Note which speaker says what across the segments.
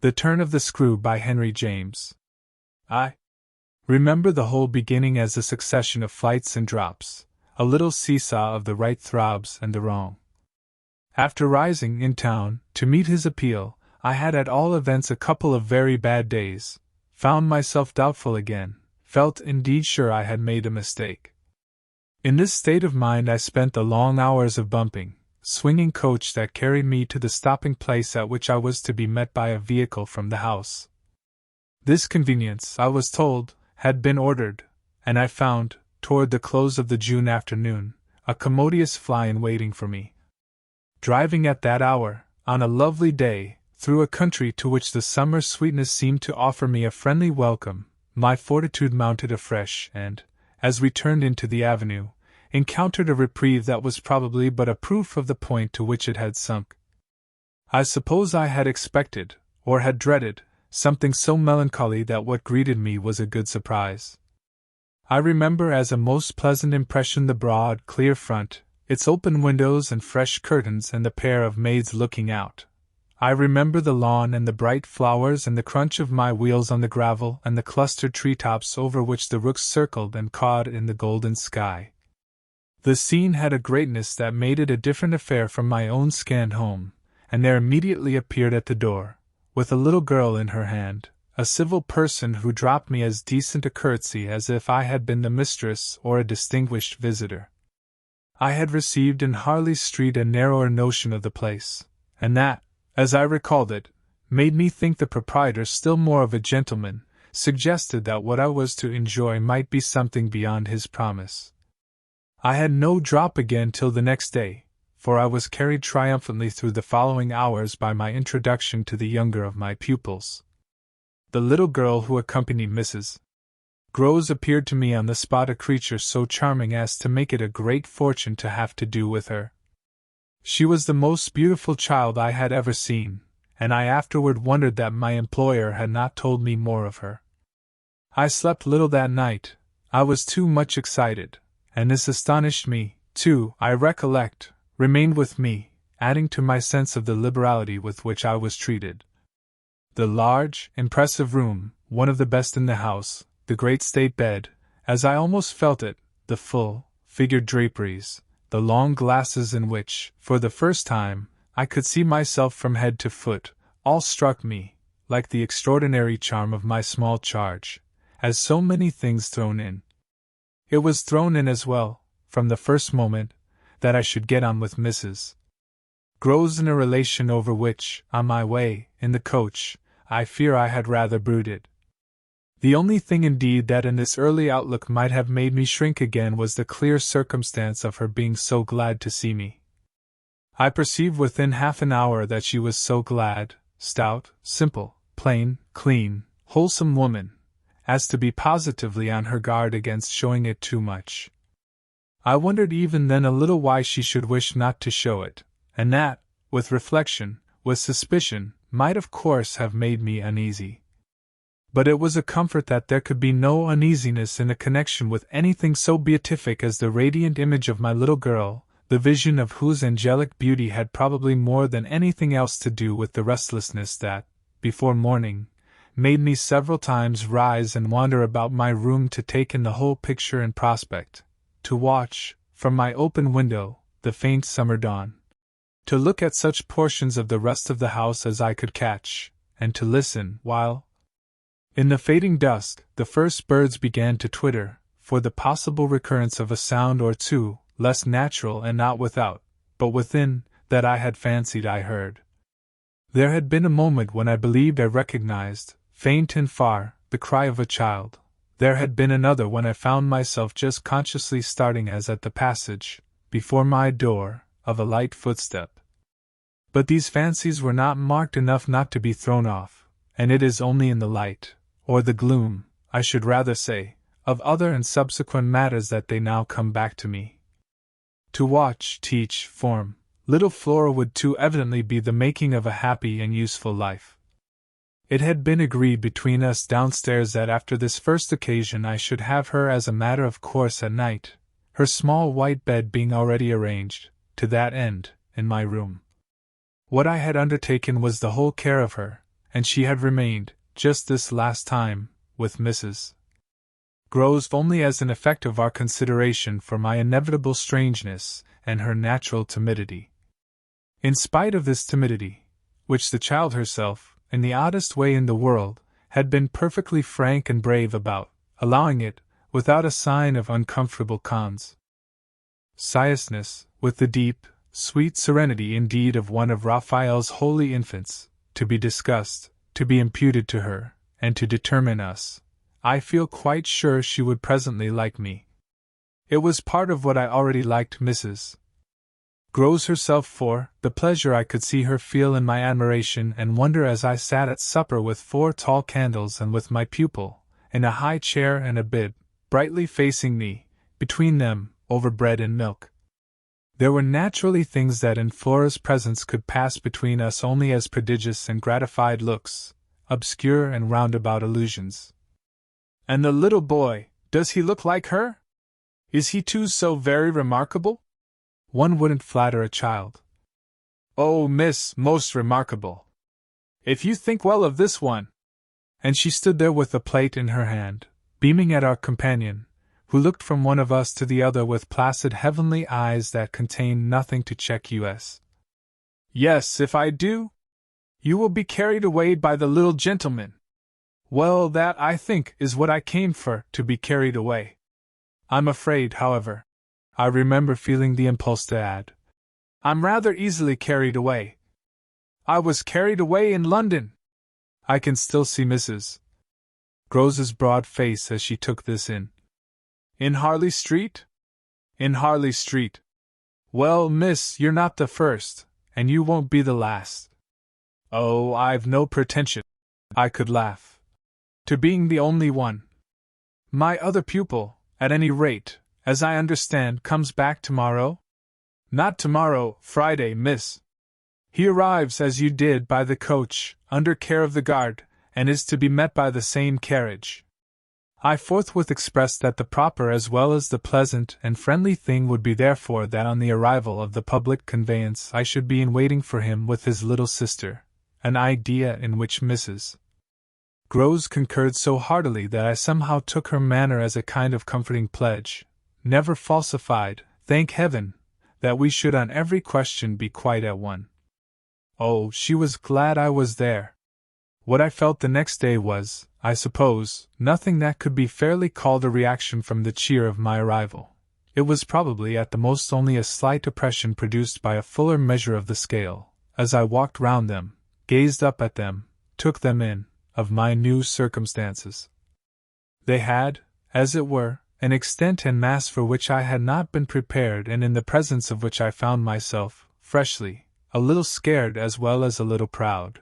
Speaker 1: The Turn of the Screw by Henry James. I remember the whole beginning as a succession of flights and drops, a little seesaw of the right throbs and the wrong. After rising in town to meet his appeal, I had at all events a couple of very bad days, found myself doubtful again, felt indeed sure I had made a mistake. In this state of mind I spent the long hours of bumping, swinging coach that carried me to the stopping place at which I was to be met by a vehicle from the house. This conveyance, I was told, had been ordered, and I found, toward the close of the June afternoon, a commodious fly in waiting for me. Driving at that hour, on a lovely day, through a country to which the summer sweetness seemed to offer me a friendly welcome, my fortitude mounted afresh and, as we turned into the avenue, encountered a reprieve that was probably but a proof of the point to which it had sunk. I suppose I had expected, or had dreaded, something so melancholy that what greeted me was a good surprise. I remember as a most pleasant impression the broad, clear front, its open windows and fresh curtains and the pair of maids looking out. I remember the lawn and the bright flowers and the crunch of my wheels on the gravel and the clustered treetops over which the rooks circled and cawed in the golden sky. The scene had a greatness that made it a different affair from my own scant home, and there immediately appeared at the door, with a little girl in her hand, a civil person who dropped me as decent a curtsy as if I had been the mistress or a distinguished visitor. I had received in Harley Street a narrower notion of the place, and that, as I recalled it, made me think the proprietor still more of a gentleman, suggested that what I was to enjoy might be something beyond his promise. I had no drop again till the next day, for I was carried triumphantly through the following hours by my introduction to the younger of my pupils. The little girl who accompanied Mrs. Groves appeared to me on the spot a creature so charming as to make it a great fortune to have to do with her. She was the most beautiful child I had ever seen, and I afterward wondered that my employer had not told me more of her. I slept little that night, I was too much excited, and this astonished me, too, I recollect, remained with me, adding to my sense of the liberality with which I was treated. The large, impressive room, one of the best in the house, the great state bed, as I almost felt it, the full, figured draperies, the long glasses in which, for the first time, I could see myself from head to foot, all struck me, like the extraordinary charm of my small charge, as so many things thrown in. It was thrown in as well, from the first moment, that I should get on with Mrs. Groves in a relation over which, on my way, in the coach, I fear I had rather brooded. The only thing indeed that in this early outlook might have made me shrink again was the clear circumstance of her being so glad to see me. I perceived within half an hour that she was so glad, stout, simple, plain, clean, wholesome woman, as to be positively on her guard against showing it too much. I wondered even then a little why she should wish not to show it, and that, with reflection, with suspicion, might of course have made me uneasy. But it was a comfort that there could be no uneasiness in a connection with anything so beatific as the radiant image of my little girl, the vision of whose angelic beauty had probably more than anything else to do with the restlessness that, before morning, made me several times rise and wander about my room to take in the whole picture and prospect, to watch, from my open window, the faint summer dawn, to look at such portions of the rest of the house as I could catch, and to listen while, in the fading dusk, the first birds began to twitter, for the possible recurrence of a sound or two, less natural and not without, but within, that I had fancied I heard. There had been a moment when I believed I recognized, faint and far, the cry of a child. There had been another when I found myself just consciously starting as at the passage, before my door, of a light footstep. But these fancies were not marked enough not to be thrown off, and it is only in the light, or the gloom, I should rather say, of other and subsequent matters that they now come back to me. To watch, teach, form, little Flora would too evidently be the making of a happy and useful life. It had been agreed between us downstairs that after this first occasion I should have her as a matter of course at night, her small white bed being already arranged, to that end, in my room. What I had undertaken was the whole care of her, and she had remained, just this last time, with Mrs. Grove only as an effect of our consideration for my inevitable strangeness and her natural timidity. In spite of this timidity, which the child herself, in the oddest way in the world, had been perfectly frank and brave about, allowing it, without a sign of uncomfortable consciousness, with the deep, sweet serenity indeed of one of Raphael's holy infants, to be discussed, to be imputed to her, and to determine us, I feel quite sure she would presently like me. It was part of what I already liked Mrs. Grove herself for, the pleasure I could see her feel in my admiration and wonder as I sat at supper with 4 tall candles and with my pupil, in a high chair and a bib, brightly facing me, between them, over bread and milk. There were naturally things that in Flora's presence could pass between us only as prodigious and gratified looks, obscure and roundabout allusions. And the little boy, does he look like her? Is he too so very remarkable? One wouldn't flatter a child. Oh, miss, most remarkable. If you think well of this one. And she stood there with a plate in her hand, beaming at our companion, who looked from one of us to the other with placid heavenly eyes that contained nothing to check us. Yes, if I do, you will be carried away by the little gentleman. Well, that, I think, is what I came for, to be carried away. I'm afraid, however, I remember feeling the impulse to add, I'm rather easily carried away. I was carried away in London. I can still see Mrs. Grove's broad face as she took this in. In Harley Street? In Harley Street. Well, miss, you're not the first, and you won't be the last. Oh, I've no pretension, I could laugh, to being the only one. My other pupil, at any rate, as I understand, comes back tomorrow? Not tomorrow, Friday, miss. He arrives as you did by the coach, under care of the guard, and is to be met by the same carriage. I forthwith expressed that the proper as well as the pleasant and friendly thing would be therefore that on the arrival of the public conveyance I should be in waiting for him with his little sister, an idea in which Mrs. Grove concurred so heartily that I somehow took her manner as a kind of comforting pledge, never falsified, thank heaven, that we should on every question be quite at one. Oh, she was glad I was there. What I felt the next day was, I suppose, nothing that could be fairly called a reaction from the cheer of my arrival. It was probably at the most only a slight oppression produced by a fuller measure of the scale, as I walked round them, gazed up at them, took them in, of my new circumstances. They had, as it were, an extent and mass for which I had not been prepared and in the presence of which I found myself, freshly, a little scared as well as a little proud.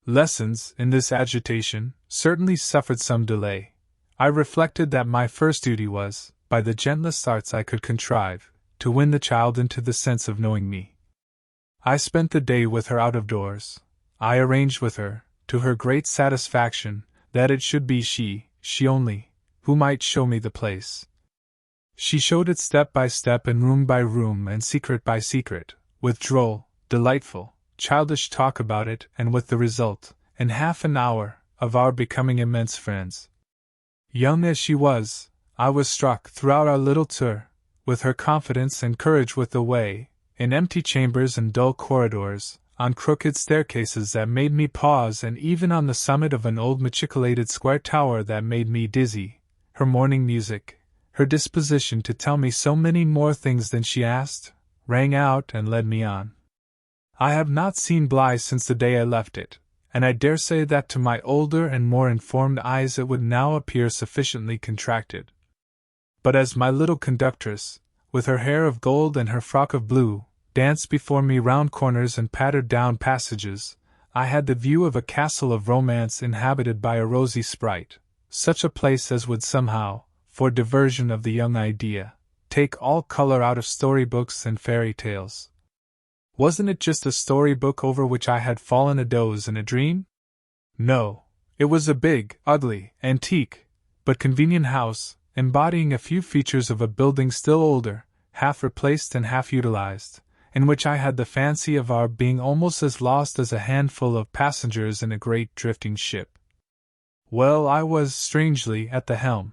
Speaker 1: Lessons, in this agitation, certainly suffered some delay. I reflected that my first duty was, by the gentlest arts I could contrive, to win the child into the sense of knowing me. I spent the day with her out of doors. I arranged with her, to her great satisfaction, that it should be she only, who might show me the place. She showed it step by step and room by room and secret by secret, with droll, delightful, childish talk about it, and with the result, in half an hour, of our becoming immense friends. Young as she was, I was struck throughout our little tour, with her confidence and courage with the way, in empty chambers and dull corridors, on crooked staircases that made me pause and even on the summit of an old machicolated square tower that made me dizzy, her morning music, her disposition to tell me so many more things than she asked, rang out and led me on. I have not seen Bly since the day I left it, and I dare say that to my older and more informed eyes it would now appear sufficiently contracted. But as my little conductress, with her hair of gold and her frock of blue, danced before me round corners and pattered down passages, I had the view of a castle of romance inhabited by a rosy sprite, such a place as would somehow, for diversion of the young idea, take all color out of storybooks and fairy tales. Wasn't it just a storybook over which I had fallen a doze in a dream? No, it was a big, ugly, antique, but convenient house, embodying a few features of a building still older, half replaced and half utilized, in which I had the fancy of our being almost as lost as a handful of passengers in a great drifting ship. Well, I was, strangely, at the helm,